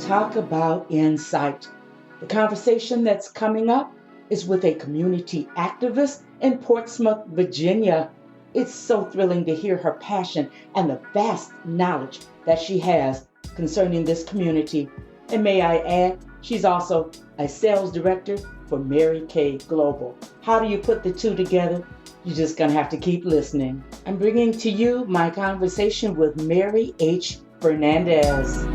Talk about insight. The conversation that's coming up is with a community activist in Portsmouth, Virginia. It's so thrilling to hear her passion and the vast knowledge that she has concerning this community. And may I add, she's also a sales director for Mary Kay Global. How do you put the two together? You're just going to have to keep listening. I'm bringing to you my conversation with Mary H. Fernandez.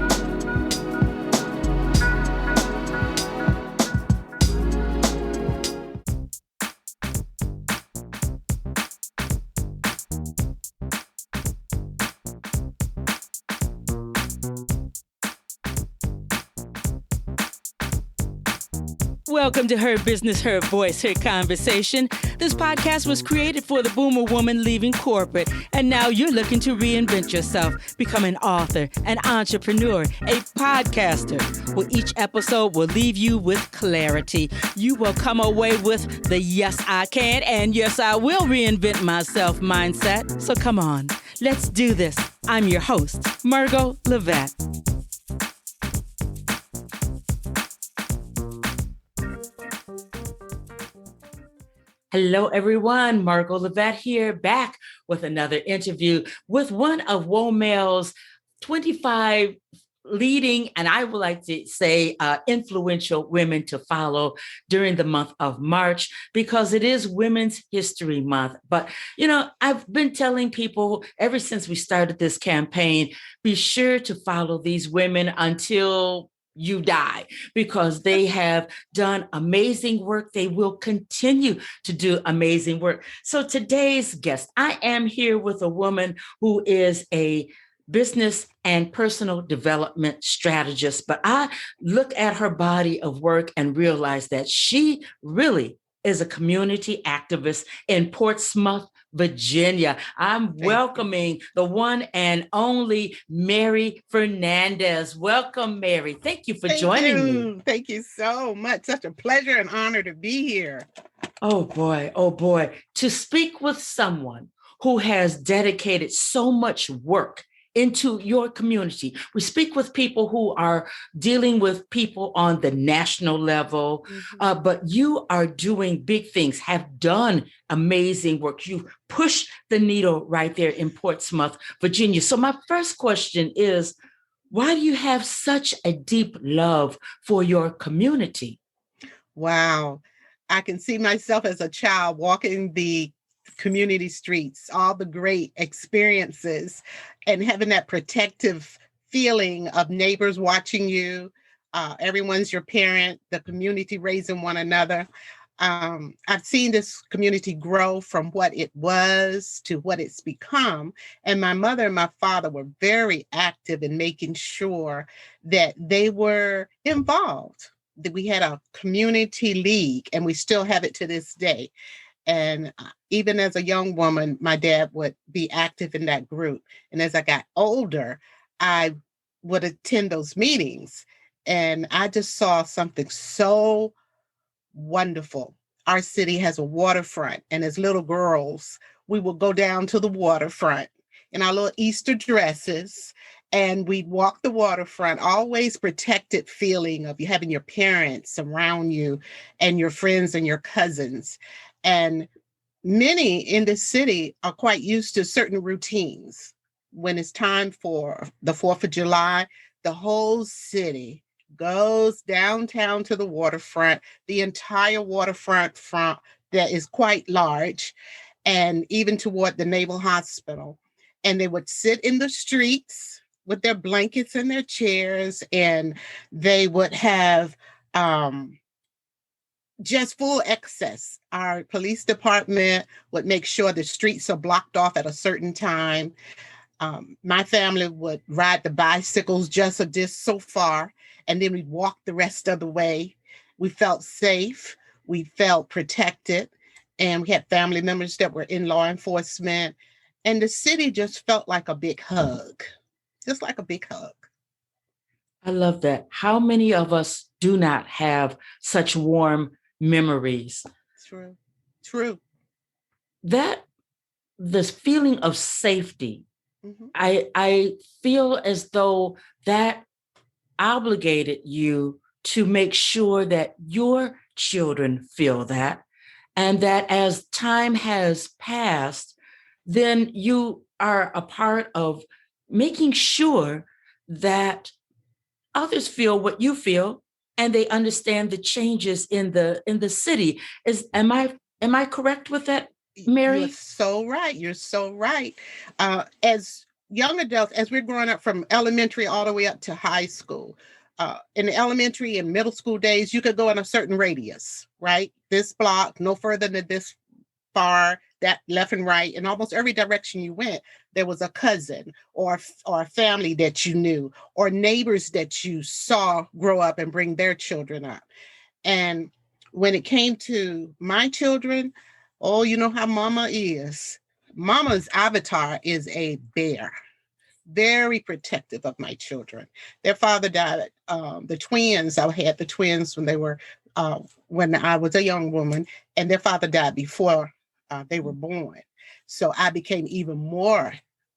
Welcome to Her Business, Her Voice, Her Conversation. This podcast was created for the boomer woman leaving corporate, and now you're looking to reinvent yourself, become an author, an entrepreneur, a podcaster. Well, each episode will leave you with clarity. You will come away with the yes, I can and yes, I will reinvent myself mindset. So come on, let's do this. I'm your host, Margot Levette. Hello, everyone. Margot Levette here, back with another interview with one of WOMEL's 25 leading, and I would like to say influential women to follow during the month of March, because it is Women's History Month. But, you know, I've been telling people ever since we started this campaign, be sure to follow these women until you die, because they have done amazing work. They will continue to do amazing work. So today's guest, I am here with a woman who is a business and personal development strategist, but I look at her body of work and realize that she really is a community activist in Portsmouth, Virginia. I'm welcoming the one and only Mary Fernandez. Welcome, Mary. Thank you for joining me. Thank you so much. Such a pleasure and honor to be here. Oh boy. To speak with someone who has dedicated so much work into your community. We speak with people who are dealing with people on the national level, but you are doing big things, have done amazing work. You've pushed the needle right there in Portsmouth, Virginia. So my first question is, why do you have such a deep love for your community? Wow. I can see myself as a child walking the community streets, all the great experiences, and having that protective feeling of neighbors watching you. Everyone's your parent, the community raising one another. I've seen this community grow from what it was to what it's become. And my mother and my father were very active in making sure that they were involved, that we had a community league, and we still have it to this day. And even as a young woman, my dad would be active in that group. And as I got older, I would attend those meetings. And I just saw something so wonderful. Our city has a waterfront. And as little girls, we would go down to the waterfront in our little Easter dresses. And we'd walk the waterfront, always protected feeling of you having your parents around you and your friends and your cousins. And many in the city are quite used to certain routines. When it's time for the 4th of July, the whole city goes downtown to the waterfront, the entire waterfront front that is quite large, and even toward the Naval Hospital. And they would sit in the streets with their blankets and their chairs, and they would have just full access. Our police department would make sure the streets are blocked off at a certain time. My family would ride the bicycles just so far, and then we'd walk the rest of the way. We felt safe. We felt protected. And we had family members that were in law enforcement. And the city just felt like a big hug, just like a big hug. I love that. How many of us do not have such warm memories? True. That this feeling of safety, I feel as though that obligated you to make sure that your children feel that, and that as time has passed, then you are a part of making sure that others feel what you feel and they understand the changes in the city. Am I correct with that, You're Mary? so right. You're so right. As young adults, as we're growing up from elementary all the way up to high school, in the elementary and middle school days, you could go in a certain radius, right? This block, no further than this far, that left and right, in almost every direction you went, there was a cousin or a family that you knew, or neighbors that you saw grow up and bring their children up. And when it came to my children, oh, you know how mama is. Mama's avatar is a bear, very protective of my children. Their father died. The twins, I had the twins when I was a young woman, and their father died before they were born. So I became even more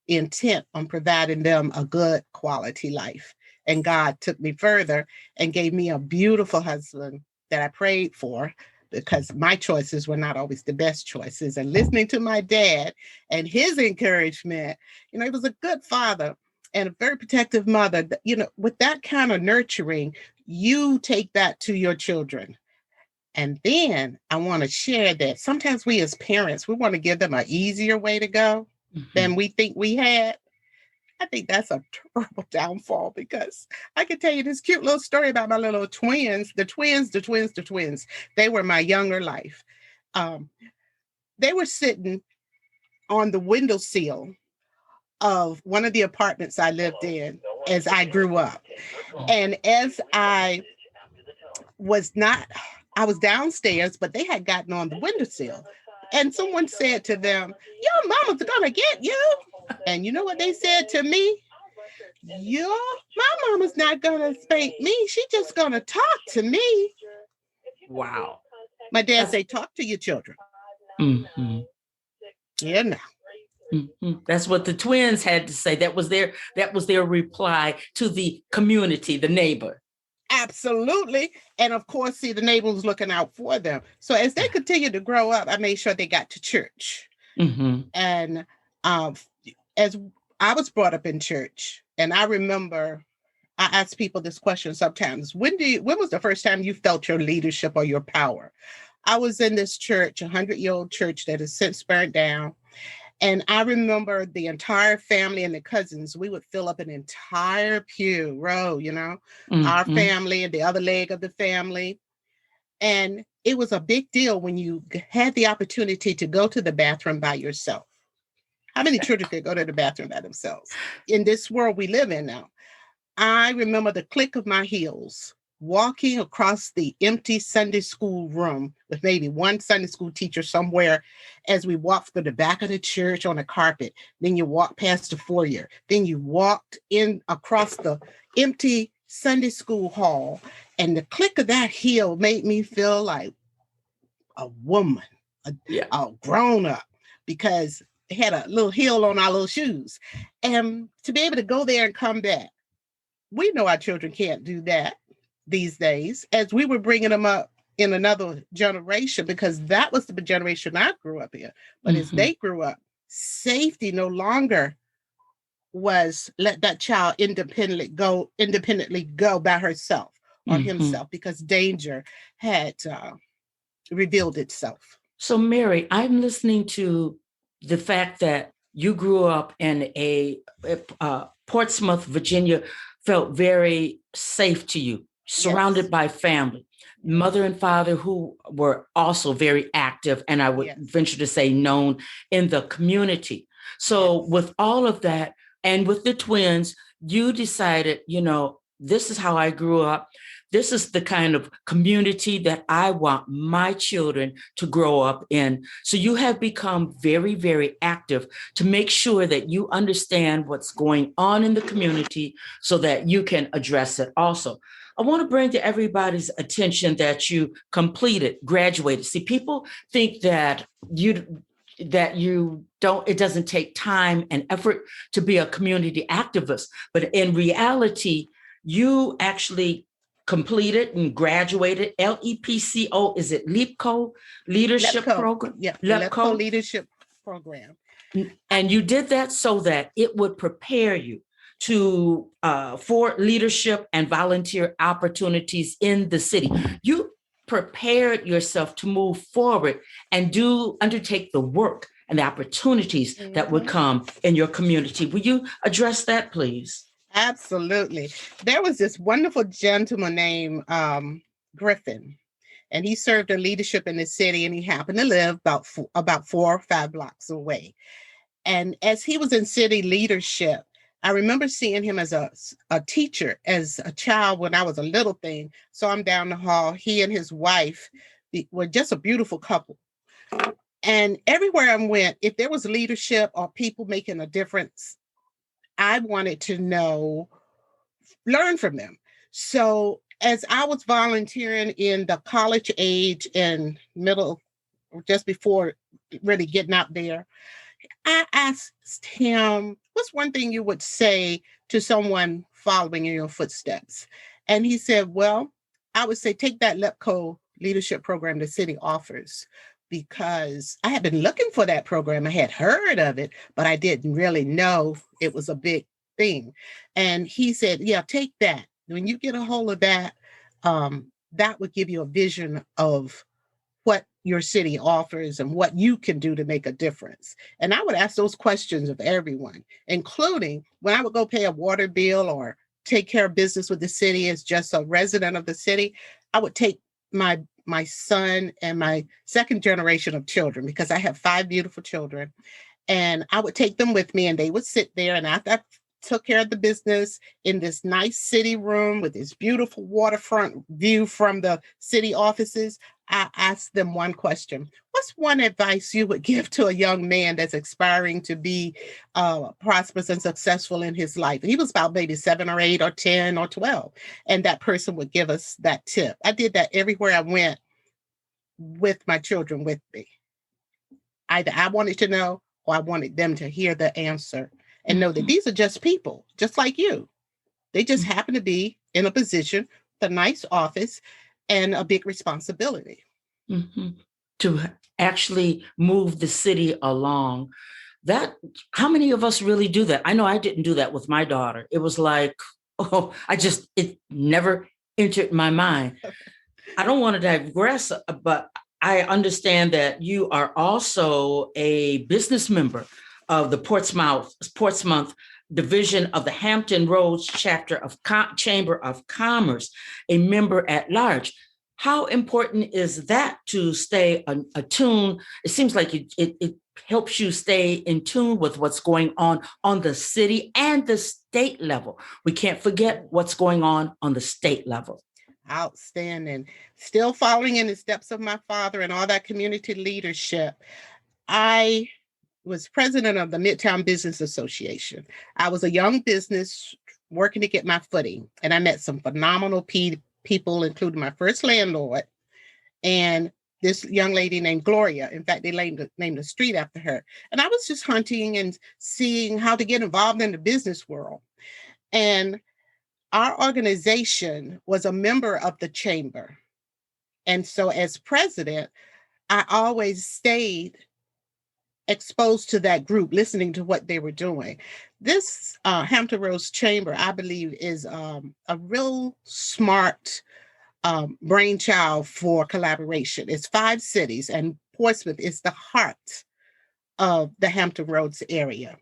intent on providing them a good quality life. And God took me further and gave me a beautiful husband that I prayed for, because my choices were not always the best choices. And listening to my dad and his encouragement, he was a good father and a very protective mother. With that kind of nurturing, you take that to your children. And then I want to share that sometimes we as parents, we want to give them an easier way to go than we think we had. I think that's a terrible downfall, because I can tell you this cute little story about my little twins, the twins. They were my younger life. They were sitting on the windowsill of one of the apartments I lived in as I grew up. And as I was downstairs, but they had gotten on the windowsill. And someone said to them, "Your mama's gonna get you." And you know what they said to me? My mama's not gonna spank me. She's just gonna talk to me. Wow. My dad said, "Talk to your children." Mm-hmm. Yeah, no. Mm-hmm. That's what the twins had to say. That was their reply to the community, the neighbor. Absolutely. And of course, see, the neighbor was looking out for them. So as they continued to grow up, I made sure they got to church. Mm-hmm. And as I was brought up in church, and I remember I ask people this question sometimes: when was the first time you felt your leadership or your power? I was in this church, 100-year-old church that has since burned down. And I remember the entire family and the cousins, we would fill up an entire pew row, our family and the other leg of the family. And it was a big deal when you had the opportunity to go to the bathroom by yourself. How many children could go to the bathroom by themselves in this world we live in now? I remember the click of my heels walking across the empty Sunday school room with maybe one Sunday school teacher somewhere, as we walked through the back of the church on the carpet. Then you walked past the foyer. Then you walked in across the empty Sunday school hall. And the click of that heel made me feel like a woman, a grown up, because it had a little heel on our little shoes. And to be able to go there and come back, we know our children can't do that these days, as we were bringing them up in another generation, because that was the generation I grew up in. But as they grew up, safety no longer was let that child independently go by herself or himself, because danger had revealed itself. So, Mary, I'm listening to the fact that you grew up in a Portsmouth, Virginia, felt very safe to you, surrounded by family, mother and father who were also very active, and I would venture to say known in the community. So with all of that, and with the twins, you decided, this is how I grew up. This is the kind of community that I want my children to grow up in. So you have become very, very active to make sure that you understand what's going on in the community so that you can address it also. I want to bring to everybody's attention that you graduated. See, people think that it doesn't take time and effort to be a community activist, but in reality, you actually completed and graduated LEPCO, is it LEPCO leadership LEPCO, program? yeah, the LEPCO LEPCO. leadership program. And you did that so that it would prepare you to for leadership and volunteer opportunities in the city. You prepared yourself to move forward and undertake the work and the opportunities that would come in your community. Will you address that, please? Absolutely. There was this wonderful gentleman named Griffin, and he served in leadership in the city, and he happened to live about 4 or 5 blocks away. And as he was in city leadership, I remember seeing him as a teacher, as a child when I was a little thing. So I'm down the hall. He and his wife were just a beautiful couple. And everywhere I went, if there was leadership or people making a difference, I wanted to learn from them. So as I was volunteering in the college age and middle, just before really getting out there, I asked him, what's one thing you would say to someone following in your footsteps? And he said, well, I would say take that LEPCO leadership program the city offers, because I had been looking for that program. I had heard of it, but I didn't really know it was a big thing. And he said, yeah, take that. When you get a hold of that, that would give you a vision of what your city offers and what you can do to make a difference. And I would ask those questions of everyone, including when I would go pay a water bill or take care of business with the city as just a resident of the city. I would take my son and my second generation of children, because I have 5 beautiful children, and I would take them with me, and they would sit there. And after I took care of the business in this nice city room with this beautiful waterfront view from the city offices, I asked them one question. What's one advice you would give to a young man that's aspiring to be prosperous and successful in his life? And he was about maybe 7 or 8 or 10 or 12. And that person would give us that tip. I did that everywhere I went with my children with me. Either I wanted to know or I wanted them to hear the answer and know that these are just people, just like you. They just happen to be in a position, a nice office, and a big responsibility. To actually move the city along. How many of us really do that? I know I didn't do that with my daughter. It was like, it never entered my mind. I don't want to digress, but I understand that you are also a business member of the Portsmouth division of the Hampton Roads chapter of Chamber of Commerce, a member at large. How important is that to stay attuned? It seems like it helps you stay in tune with what's going on the city and the state level. We can't forget what's going on the state level. Outstanding. Still following in the steps of my father and all that community leadership. I was president of the Midtown Business Association. I was a young business working to get my footing, and I met some phenomenal people, including my first landlord and this young lady named Gloria. In fact, they named the street after her. And I was just hunting and seeing how to get involved in the business world. And our organization was a member of the chamber. And so as president, I always stayed exposed to that group, listening to what they were doing. This Hampton Roads Chamber, I believe, is a real smart brainchild for collaboration. It's 5 cities, and Portsmouth is the heart of the Hampton Roads area,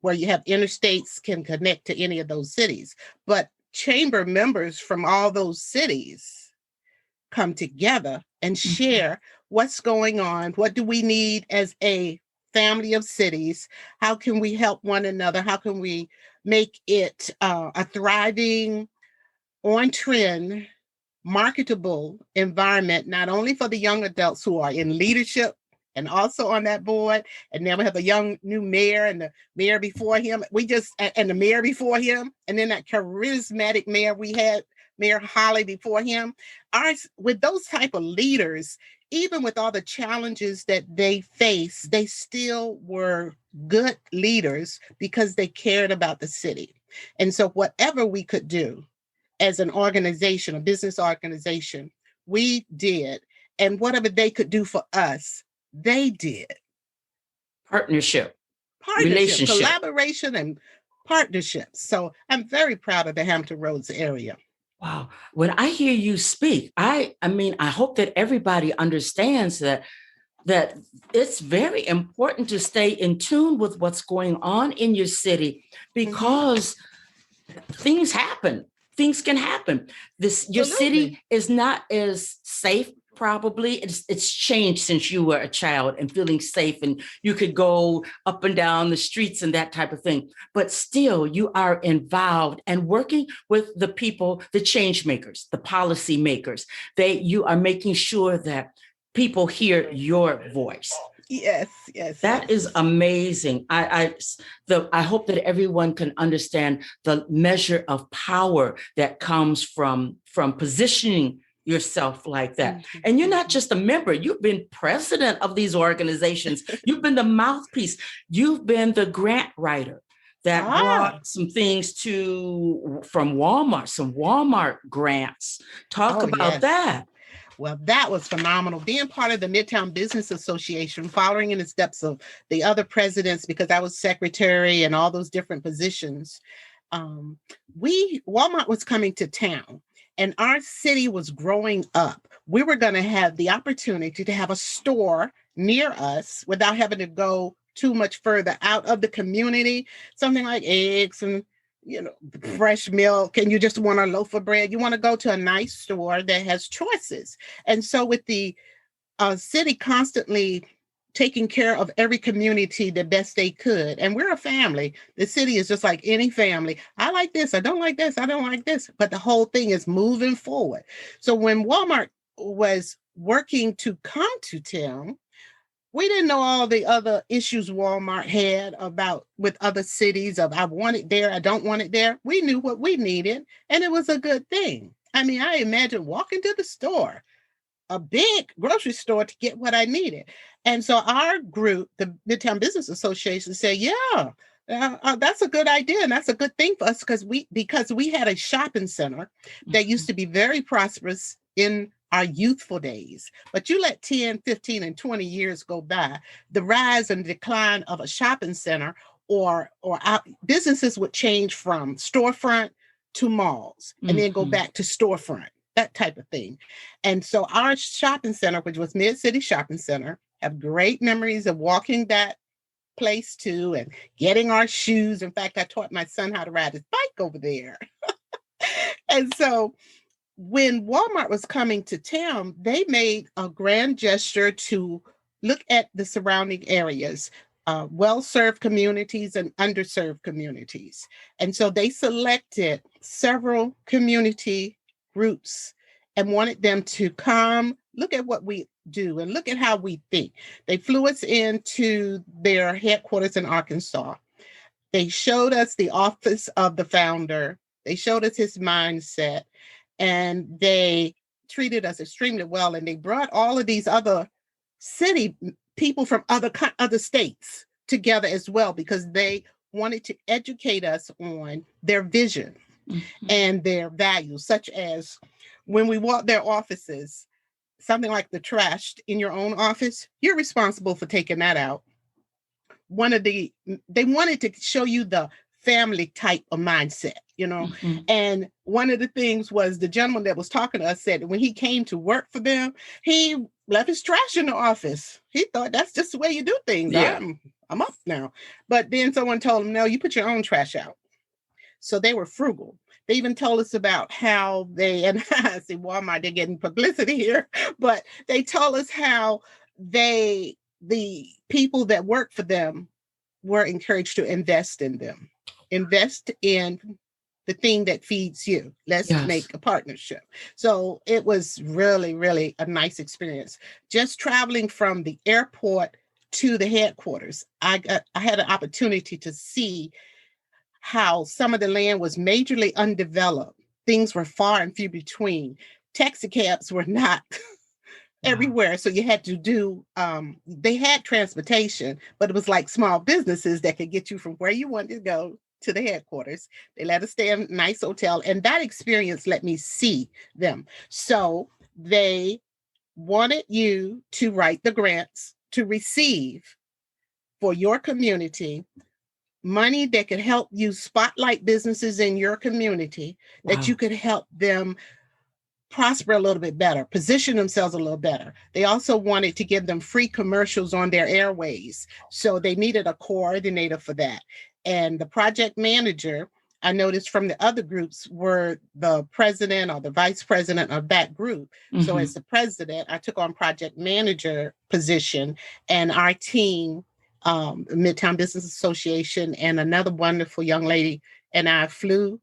where you have interstates can connect to any of those cities. But chamber members from all those cities come together and share what's going on. What do we need as a family of cities? How can we help one another? How can we make it a thriving, on trend, marketable environment, not only for the young adults who are in leadership and also on that board. And then we have a young new mayor and the mayor before him. And the mayor before him, and then that charismatic mayor we had, Mayor Holly before him. With those type of leaders, even with all the challenges that they face, they still were good leaders because they cared about the city. And so whatever we could do as an organization, a business organization, we did. And whatever they could do for us, they did. Partnership, Partnership, relationship. collaboration, and partnerships. So I'm very proud of the Hampton Roads area. Wow. When I hear you speak, I mean, I hope that everybody understands that it's very important to stay in tune with what's going on in your city, because things happen. Things can happen. Your city is not as safe. Probably it's changed since you were a child and feeling safe, and you could go up and down the streets and that type of thing. But still, you are involved and working with the people, the change makers, the policy makers. You are making sure that people hear your voice. Yes. That is amazing. I hope that everyone can understand the measure of power that comes from positioning yourself like that. And you're not just a member, you've been president of these organizations. You've been the mouthpiece. You've been the grant writer that brought some things from Walmart, some Walmart grants. Talk about that. Well, that was phenomenal. Being part of the Midtown Business Association, following in the steps of the other presidents, because I was secretary and all those different positions. Walmart was coming to town, and our city was growing up. We were going to have the opportunity to have a store near us without having to go too much further out of the community, something like eggs and fresh milk, and you just want a loaf of bread. You want to go to a nice store that has choices. And so with the city constantly taking care of every community the best they could, and we're a family. The city is just like any family. I like this, I don't like this, I don't like this, but the whole thing is moving forward. So when Walmart was working to come to town, we didn't know all the other issues Walmart had with other cities of I want it there, I don't want it there. We knew what we needed, and it was a good thing. I mean, I imagine walking to the store, a big grocery store, to get what I needed. And so our group, the Midtown Business Association, said, that's a good idea. And that's a good thing for us because we had a shopping center that used to be very prosperous in our youthful days. But you let 10, 15, and 20 years go by, the rise and decline of a shopping center or businesses would change from storefront to malls and then go back to storefront, that type of thing. And so our shopping center, which was Mid-City Shopping Center, have great memories of walking that place too and getting our shoes. In fact, I taught my son how to ride his bike over there. And so when Walmart was coming to town, they made a grand gesture to look at the surrounding areas, well-served communities and underserved communities. And so they selected several community groups and wanted them to come look at what we do and look at how we think. They flew us into their headquarters in Arkansas. They showed us the office of the founder. They showed us his mindset, and they treated us extremely well. And they brought all of these other city people from other states together as well, because they wanted to educate us on their vision and their values, such as when we walk their offices, something like the trash in your own office, you're responsible for taking that out. They wanted to show you the family type of mindset, and one of the things was the gentleman that was talking to us said when he came to work for them, he left his trash in the office. He thought that's just the way you do things. Yeah. I'm up now. But then someone told him, no, you put your own trash out. So they were frugal. They even told us about how and I see Walmart, they're getting publicity here, but they told us how the people that work for them were encouraged to invest in them. Invest in the thing that feeds you. Let's make a partnership. So it was really, really a nice experience. Just traveling from the airport to the headquarters, I had an opportunity to see how some of the land was majorly undeveloped. Things were far and few between. Taxi cabs were not everywhere. So you had to do, they had transportation, but it was like small businesses that could get you from where you wanted to go to the headquarters. They let us stay in a nice hotel. And that experience let me see them. So they wanted you to write the grants to receive for your community money that could help you spotlight businesses in your community, that you could help them prosper a little bit better, position themselves a little better. They also wanted to give them free commercials on their airways. So they needed a coordinator for that. And the project manager, I noticed from the other groups, were the president or the vice president of that group. Mm-hmm. So as the president, I took on project manager position, and our team, Midtown Business Association, and another wonderful young lady and I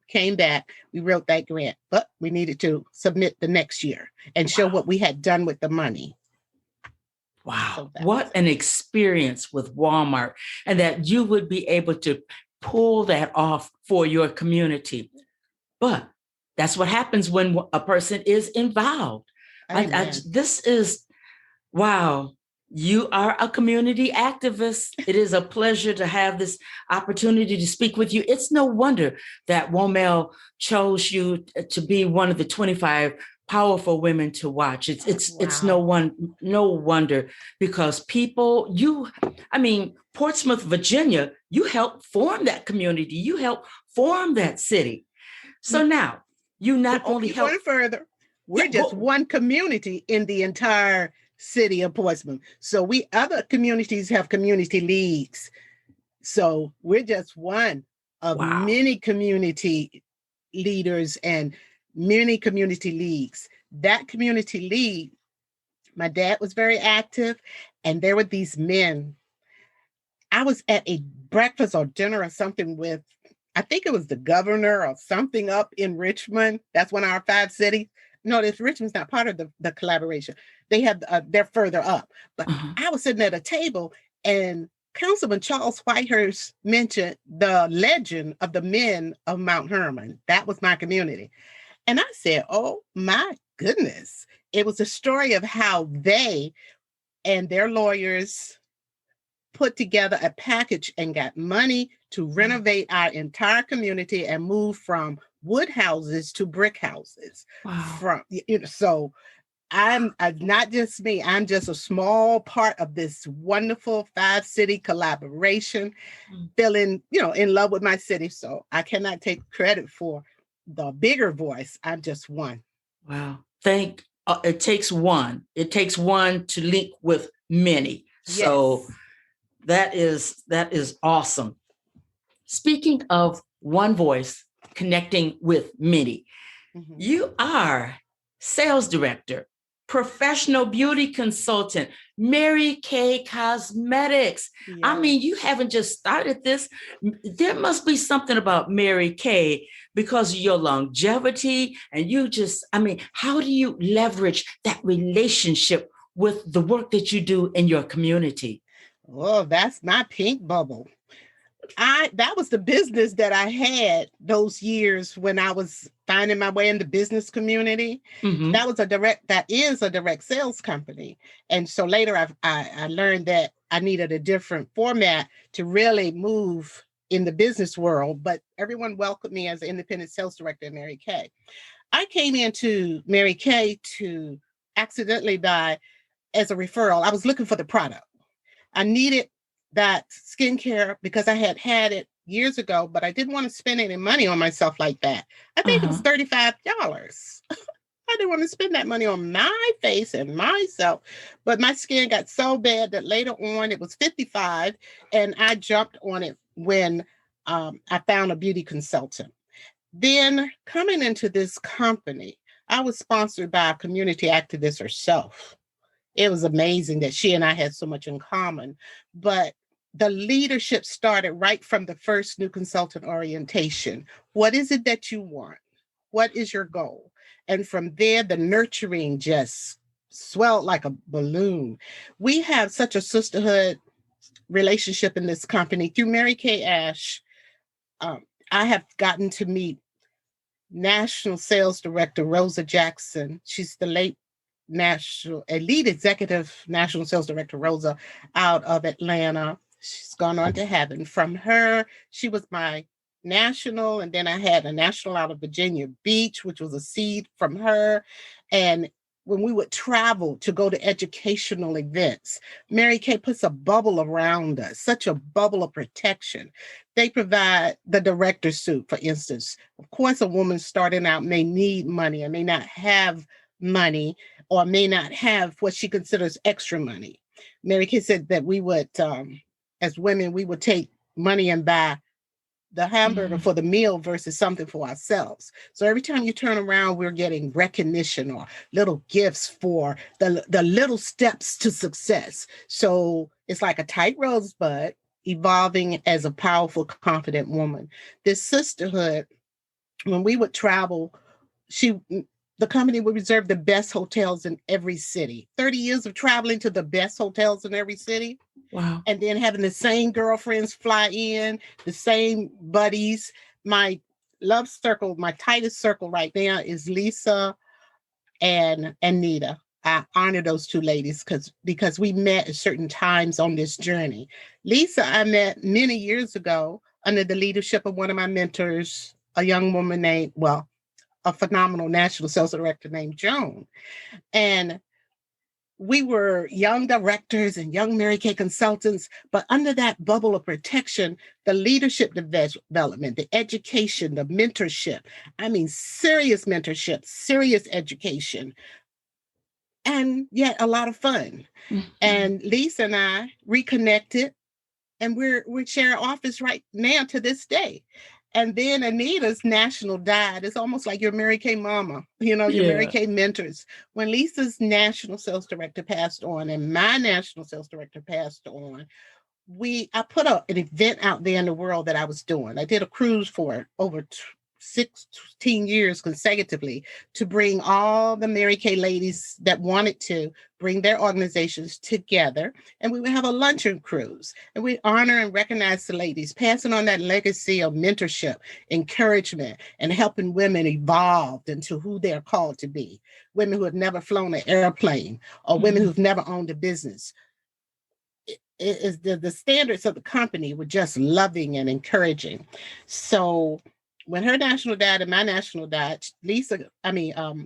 came back, we wrote that grant, but we needed to submit the next year and show what we had done with the money. Wow. So what an experience with Walmart, and that you would be able to pull that off for your community. But that's what happens when a person is involved. This is, wow. You are a community activist. It is a pleasure to have this opportunity to speak with you. It's no wonder that WOMEL chose you to be one of the 25 powerful women to watch. It's no wonder, because Portsmouth, Virginia, you helped form that community. You helped form that city. So now you not only help further. We're just one community in the entire city of Portsmouth. So other communities have community leagues. So we're just one of many community leaders and many community leagues. That community league, my dad was very active, and there were these men. I was at a breakfast or dinner or something with, I think it was the governor or something up in Richmond. That's one of our 5 cities. No, Richmond's not part of the collaboration. They have, they're further up. But I was sitting at a table, and Councilman Charles Whitehurst mentioned the legend of the men of Mount Hermon. That was my community. And I said, oh my goodness. It was a story of how they and their lawyers put together a package and got money to renovate our entire community and move from wood houses to brick houses. Wow. So I'm not just me, I'm just a small part of this wonderful 5-city collaboration, feeling, in love with my city. So I cannot take credit for the bigger voice. I'm just one. Wow. It takes one. It takes one to link with many. Yes. So that is awesome. Speaking of one voice connecting with many, you are sales director, professional beauty consultant, Mary Kay Cosmetics. Yes. I mean, you haven't just started this. There must be something about Mary Kay because of your longevity, and how do you leverage that relationship with the work that you do in your community? Well, that's my pink bubble. That was the business that I had those years when I was finding my way in the business community. Mm-hmm. That is a direct sales company. And so later I learned that I needed a different format to really move in the business world, but everyone welcomed me as an independent sales director at Mary Kay. I came into Mary Kay to accidentally as a referral. I was looking for the product. I needed that skincare because I had it years ago, but I didn't want to spend any money on myself like that. I think it was $35. I didn't want to spend that money on my face and myself, but my skin got so bad that later on it was $55, and I jumped on it when I found a beauty consultant. Then coming into this company, I was sponsored by a community activist herself. It was amazing that she and I had so much in common, but the leadership started right from the first new consultant orientation. What is it that you want? What is your goal? And from there, the nurturing just swelled like a balloon. We have such a sisterhood relationship in this company. Through Mary Kay Ash, I have gotten to meet National Sales Director Rosa Jackson. She's the lead executive national sales director, Rosa, out of Atlanta. She's gone on to heaven. From her, she was my national, and then I had a national out of Virginia Beach, which was a seed from her. And when we would travel to go to educational events, Mary Kay puts a bubble around us, such a bubble of protection. They provide the director's suit, for instance. Of course, a woman starting out may need money or may not have money or may not have what she considers extra money. Mary Kay said that we would, as women, we would take money and buy the hamburger for the meal versus something for ourselves. So every time you turn around, we're getting recognition or little gifts for the little steps to success. So it's like a tight rosebud evolving as a powerful, confident woman. This sisterhood, when we would travel, the company would reserve the best hotels in every city. 30 years of traveling to the best hotels in every city. Wow. And then having the same girlfriends fly in, the same buddies. My love circle, my tightest circle right now is Lisa and Anita. I honor those two ladies because we met at certain times on this journey. Lisa, I met many years ago under the leadership of one of my mentors, a young woman named, well, a phenomenal national sales director named Joan. And we were young directors and young Mary Kay consultants, but under that bubble of protection, the leadership development, the education, the mentorship, I mean, serious mentorship, serious education, and yet a lot of fun. Mm-hmm. And Lisa and I reconnected, and we share an office right now to this day. And then Anita's national died. It's almost like your Mary Kay mama, your Mary Kay mentors. When Lisa's national sales director passed on and my national sales director passed on, I put an event out there in the world that I was doing. I did a cruise for it over 16 years consecutively to bring all the Mary Kay ladies that wanted to bring their organizations together. And we would have a luncheon cruise. And we honor and recognize the ladies, passing on that legacy of mentorship, encouragement, and helping women evolve into who they're called to be. Women who have never flown an airplane or women who've never owned a business. Is the standards of the company were just loving and encouraging. So when her national died and my national died, Anita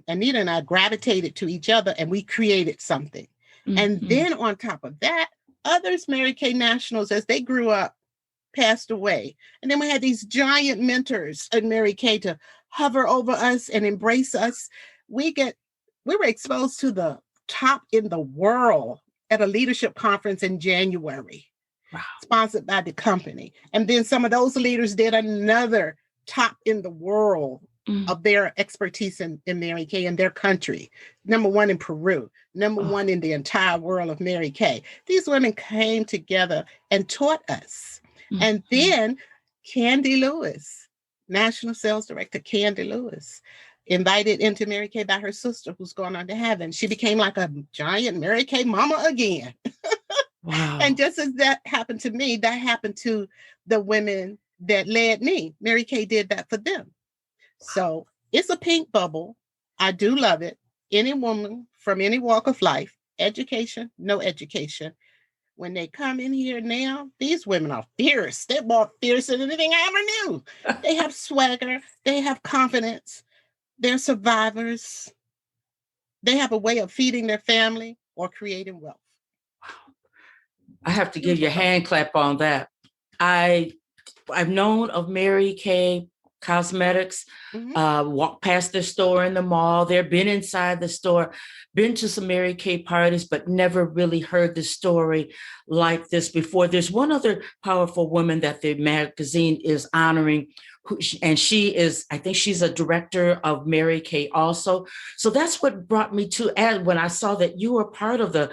and I gravitated to each other and we created something. Mm-hmm. And then on top of that, others Mary Kay nationals, as they grew up, passed away. And then we had these giant mentors in Mary Kay to hover over us and embrace us. We were exposed to the top in the world at a leadership conference in January, wow, sponsored by the company. And then some of those leaders did another top in the world of their expertise in Mary Kay in their country. Number one in Peru, number one in the entire world of Mary Kay. These women came together and taught us. Mm-hmm. And then Candy Lewis, National Sales Director Candy Lewis, invited into Mary Kay by her sister who's gone on to heaven. She became like a giant Mary Kay mama again. Wow. And just as that happened to me, that happened to the women that led me. Mary Kay did that for them. So it's a pink bubble. I do love it. Any woman from any walk of life, education, no education. When they come in here now, these women are fierce. They're more fierce than anything I ever knew. They have swagger. They have confidence. They're survivors. They have a way of feeding their family or creating wealth. Wow. I have to give you a hand clap on that. I've known of Mary Kay Cosmetics, walked past the store in the mall there, been inside the store, been to some Mary Kay parties, but never really heard the story like this before. There's one other powerful woman that the magazine is honoring, and she is, I think she's a director of Mary Kay also. So that's what brought me to add when I saw that you were part of the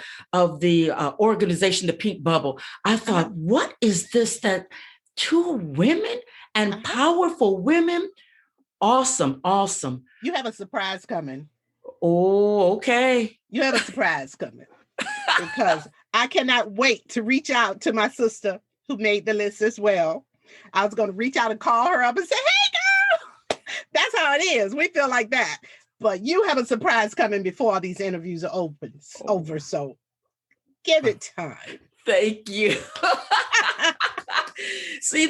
organization, the Pink Bubble. I thought, what is this that two women and powerful women? Awesome. You have a surprise coming. Oh, okay. You have a surprise coming because I cannot wait to reach out to my sister who made the list as well. I was going to reach out and call her up and say, hey, girl, that's how it is. We feel like that. But you have a surprise coming before all these interviews are over. So give it time. Thank you. See,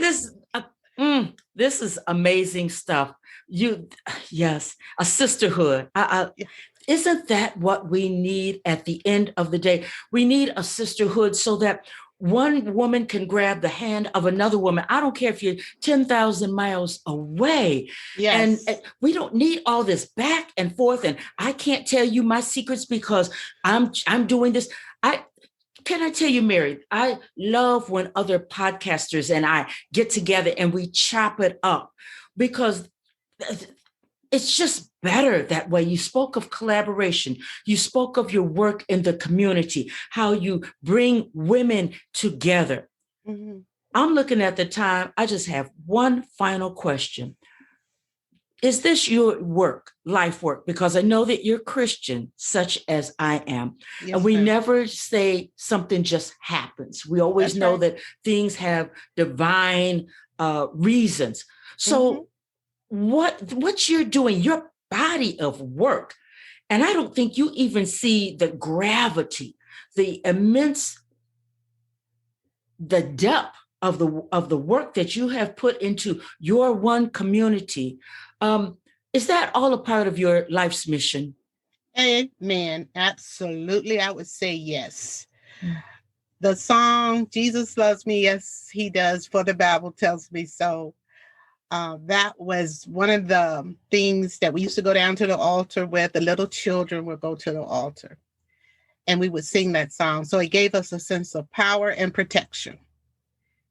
This is amazing stuff. Yes, a sisterhood. Yeah. Isn't that what we need at the end of the day? We need a sisterhood so that one woman can grab the hand of another woman. I don't care if you're 10,000 miles away. And Yes. we don't need all this back and forth. And I can't tell you my secrets because I'm doing this. Can I tell you, Mary, I love when other podcasters and I get together and we chop it up because it's just better that way. You spoke of collaboration. You spoke of your work in the community, how you bring women together. Mm-hmm. I'm looking at the time. I just have one final question. Is this your work, life work? Because I know that you're Christian, such as I am. Yes, and we ma'am. never say something just happens. We always That's know right. that things have divine reasons. So what you're doing, your body of work, and I don't think you even see the gravity, the immense, the depth of the work that you have put into your one community. Is that all a part of your life's mission? Amen. Absolutely. I would say yes. The song, Jesus Loves Me, yes, he does, for the Bible tells me so. That was one of the things that we used to go down to the altar with. The little children would go to the altar and we would sing that song. So it gave us a sense of power and protection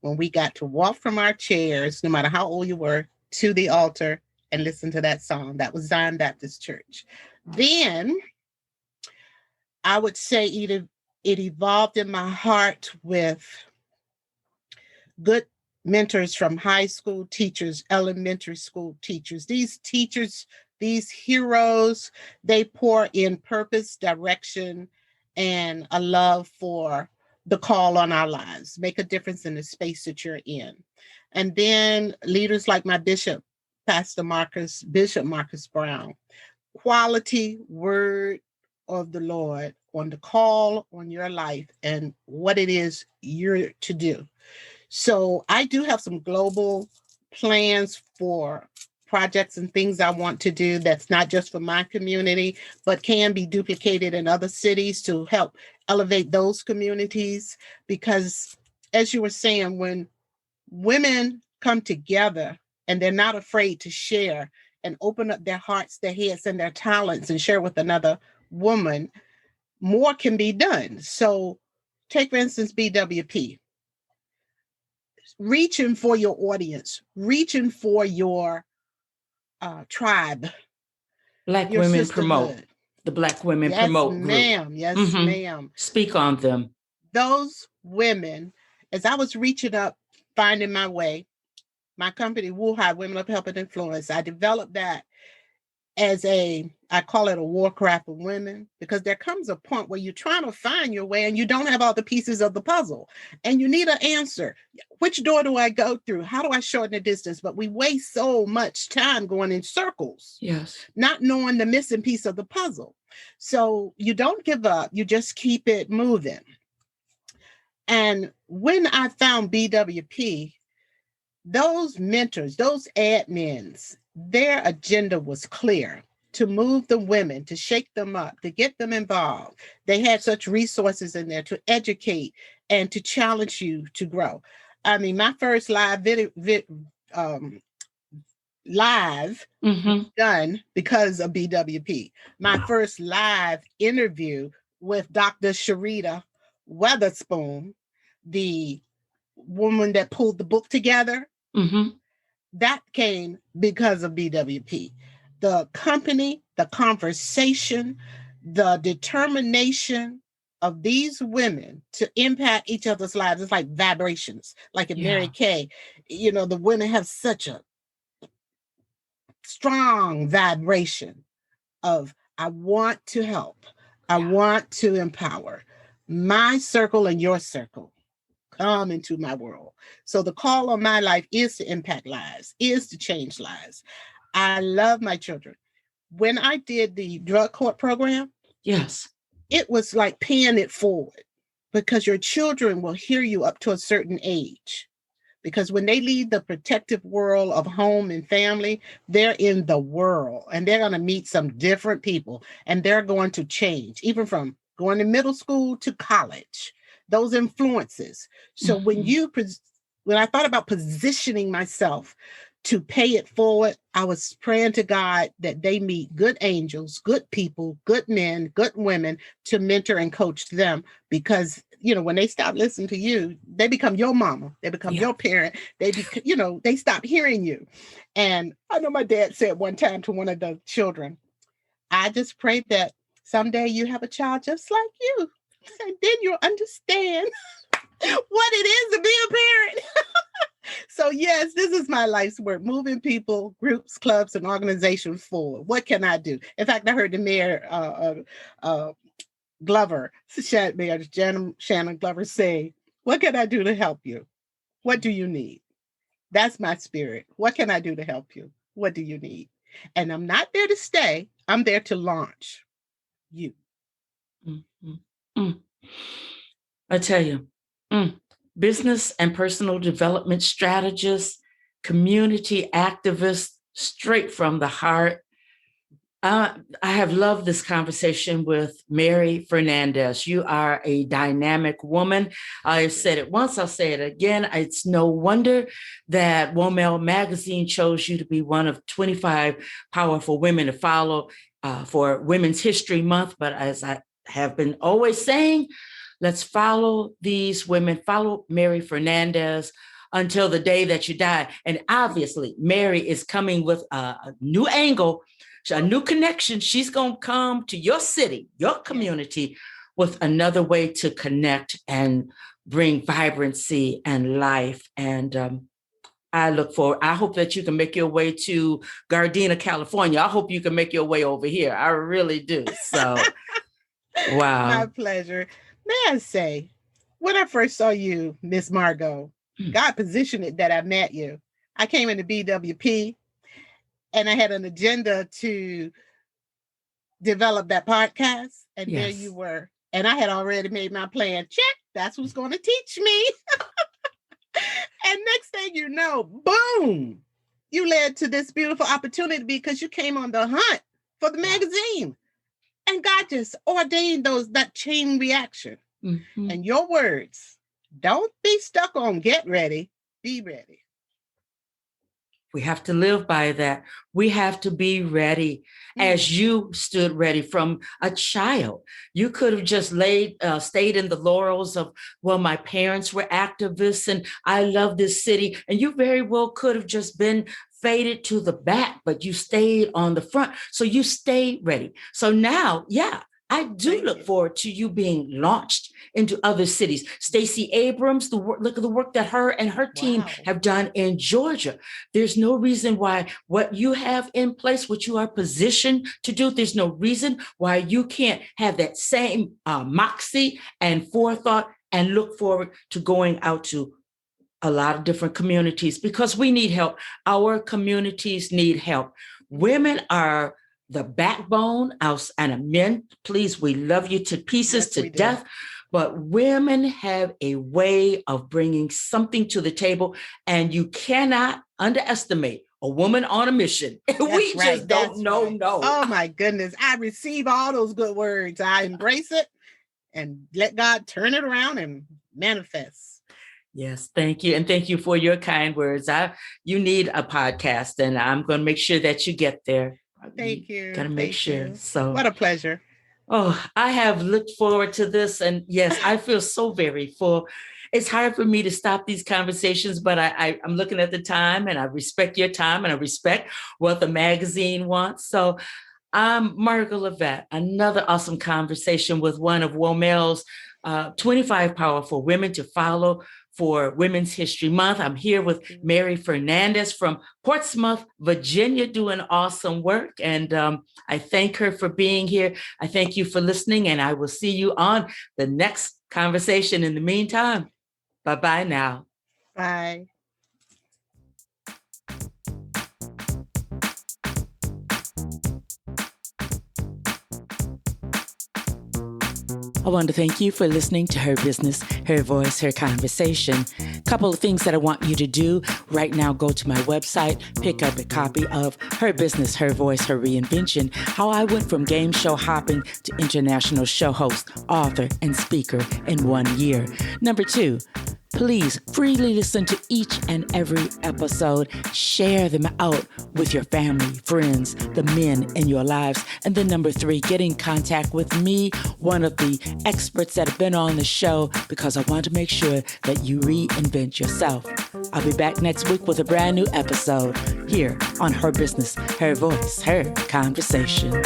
when we got to walk from our chairs, no matter how old you were, to the altar and listen to that song. That was Zion Baptist Church. Then I would say it evolved in my heart with good mentors from high school teachers, elementary school teachers. These teachers, these heroes, they pour in purpose, direction, and a love for the call on our lives, make a difference in the space that you're in. And then leaders like my bishop, Bishop Marcus Brown, quality word of the Lord on the call on your life and what it is you're to do. So I do have some global plans for projects and things I want to do that's not just for my community, but can be duplicated in other cities to help elevate those communities. Because as you were saying, when women come together and they're not afraid to share and open up their hearts, their heads, and their talents and share with another woman, more can be done. So take, for instance, BWP. Reaching for your audience, reaching for your tribe, Black your women promote. sisterhood. The Black Women Yes, Promote group. ma'am. Yes, ma'am. Speak on them. Those women, as I was reaching up, finding my way, my company, Wuhai Women of Help and Influence, I developed that as I call it a warcraft of women, because there comes a point where you're trying to find your way and you don't have all the pieces of the puzzle and you need an answer. Which door do I go through? How do I shorten the distance? But we waste so much time going in circles, yes, not knowing the missing piece of the puzzle. So you don't give up, you just keep it moving. And when I found BWP, those mentors, those admins, their agenda was clear: to move the women, to shake them up, to get them involved. They had such resources in there to educate and to challenge you to grow. I mean, my first live done because of BWP. My first live interview with Dr. Sharita Weatherspoon, the woman that pulled the book together, that came because of BWP. The company, the conversation, the determination of these women to impact each other's lives. It's like vibrations, like in Mary Kay. You know, the women have such a strong vibration of, I want to help. I want to empower my circle and your circle. Come into my world. So the call on my life is to impact lives, is to change lives. I love my children. When I did the drug court program, yes, it was like paying it forward, because your children will hear you up to a certain age. because when they leave the protective world of home and family, they're in the world and they're going to meet some different people and they're going to change, even from going to middle school to college, those influences. So when I thought about positioning myself to pay it forward, I was praying to God that they meet good angels, good people, good men, good women to mentor and coach them. Because, when they stop listening to you, they become your mama, they become your parent, they stop hearing you. And I know my dad said one time to one of the children, I just pray that someday you have a child just like you. And then you'll understand what it is to be a parent. So yes, this is my life's work, moving people, groups, clubs, and organizations forward. What can I do? In fact, I heard the mayor, Glover, Mayor Shannon Glover say, what can I do to help you? What do you need? That's my spirit. What can I do to help you? What do you need? And I'm not there to stay. I'm there to launch you. Mm-hmm. Mm. I tell you, business and personal development strategist, community activist, straight from the heart. I have loved this conversation with Mary Fernandez. You are a dynamic woman. I've said it once, I'll say it again. It's no wonder that Womel Magazine chose you to be one of 25 powerful women to follow for Women's History Month. But as I have been always saying, let's follow these women, follow Mary Fernandez until the day that you die. And obviously, Mary is coming with a new angle, a new connection. She's going to come to your city, your community, with another way to connect and bring vibrancy and life. And I look forward. I hope that you can make your way to Gardena, California. I hope you can make your way over here. I really do. So, wow. My pleasure. May I say, when I first saw you, Miss Margot, God positioned it that I met you. I came into BWP and I had an agenda to develop that podcast. And there you were. And I had already made my plan. Check. That's who's going to teach me. And next thing you know, boom, you led to this beautiful opportunity because you came on the hunt for the magazine. And God just ordained that chain reaction. Mm-hmm. And your words, don't be stuck on get ready, be ready. We have to live by that. We have to be ready, as you stood ready from a child. You could have just stayed in the laurels of, well, my parents were activists and I love this city. And you very well could have just been faded to the back, but you stayed on the front. So you stayed ready. So now, I do look forward to you being launched into other cities. Stacey Abrams, look at the work that her and her team have done in Georgia. There's no reason why what you have in place, what you are positioned to do, there's no reason why you can't have that same moxie and forethought and look forward to going out to a lot of different communities, because we need help. Our communities need help. Women are the backbone, and men, please, we love you to pieces, to death. But women have a way of bringing something to the table, and you cannot underestimate a woman on a mission. We just don't know. Oh my goodness. I receive all those good words. I embrace it and let God turn it around and manifest. Yes, thank you. And thank you for your kind words. You need a podcast, and I'm going to make sure that you get there. Thank you. Got to make sure. So, what a pleasure. Oh, I have looked forward to this. And yes, I feel so very full. It's hard for me to stop these conversations, but I'm looking at the time, and I respect your time, and I respect what the magazine wants. So I'm Margot Levette, another awesome conversation with one of Womel's 25 powerful women to follow for Women's History Month. I'm here with Mary Fernandez from Portsmouth, Virginia, doing awesome work. And I thank her for being here. I thank you for listening, and I will see you on the next conversation. In the meantime, bye-bye now. Bye. I want to thank you for listening to Her Business, Her Voice, Her Conversation. Couple of things that I want you to do right now. Go to my website, pick up a copy of Her Business, Her Voice, Her Reinvention, how I went from game show hopping to international show host, author, and speaker in 1 year. Number 2, please freely listen to each and every episode. Share them out with your family, friends, the men in your lives. And then number 3, get in contact with me, one of the experts that have been on the show, because I want to make sure that you reinvent yourself. I'll be back next week with a brand new episode here on Her Business, Her Voice, Her Conversation.